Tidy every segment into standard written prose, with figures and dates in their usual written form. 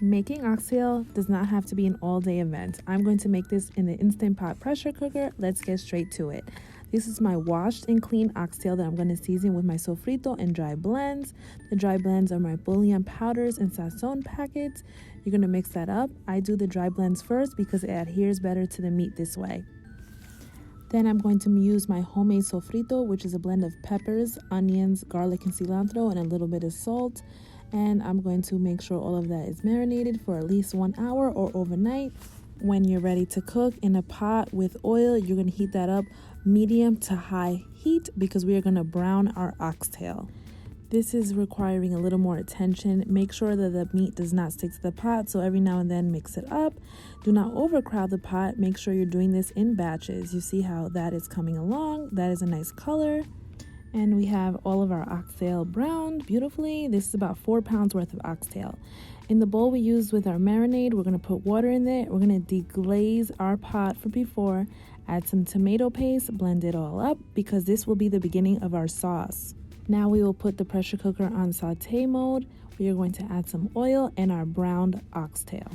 Making oxtail does not have to be an all-day event. I'm going to make this in the Instant Pot pressure cooker. Let's get straight to it. This is my washed and clean oxtail that I'm going to season with my sofrito and dry blends. The dry blends are my bouillon powders and sazon packets. You're going to mix that up. I do the dry blends first because it adheres better to the meat this way. Then I'm going to use my homemade sofrito, which is a blend of peppers, onions, garlic, and cilantro, and a little bit of salt. And I'm going to make sure all of that is marinated for at least 1 hour or overnight. When you're ready to cook in a pot with oil, you're going to heat that up medium to high heat because we are going to brown our oxtail. This is requiring a little more attention. Make sure that the meat does not stick to the pot, so every now and then mix it up. Do not overcrowd the pot. Make sure you're doing this in batches. You see how that is coming along. That is a nice color. And we have all of our oxtail browned beautifully. This is about 4 pounds worth of oxtail. In the bowl we used with our marinade, we're going to put water in there. We're going to deglaze our pot for before, add some tomato paste, blend it all up because this will be the beginning of our sauce. Now we will put the pressure cooker on saute mode. We are going to add some oil and our browned oxtail.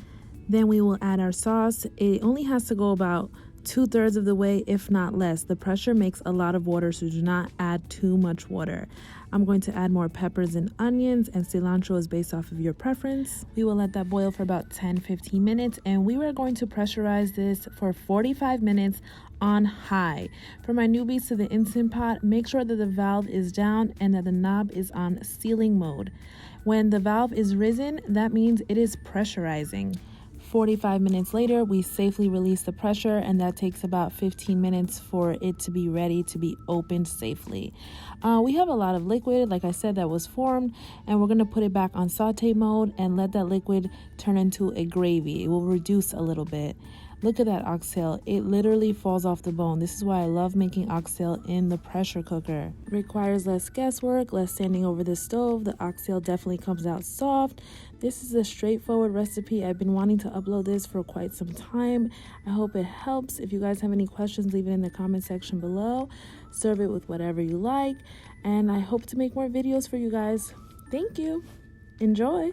Then we will add our sauce. It only has to go about 2/3 of the way, if not less. The pressure makes a lot of water, so do not add too much water. I'm going to add more peppers and onions, and cilantro is based off of your preference. We will let that boil for about 10-15 minutes, and we are going to pressurize this for 45 minutes on high. For my newbies to the Instant Pot, make sure that the valve is down and that the knob is on sealing mode. When the valve is risen, that means it is pressurizing. 45 minutes later, we safely release the pressure, and that takes about 15 minutes for it to be ready to be opened safely. We have a lot of liquid, like I said, that was formed, and we're going to put it back on saute mode and let that liquid turn into a gravy. It will reduce a little bit. Look at that oxtail. It literally falls off the bone. This is why I love making oxtail in the pressure cooker. Requires less guesswork, less standing over the stove. The oxtail definitely comes out soft. This is a straightforward recipe. I've been wanting to upload this for quite some time. I hope it helps. If you guys have any questions, leave it in the comment section below. Serve it with whatever you like. And I hope to make more videos for you guys. Thank you. Enjoy.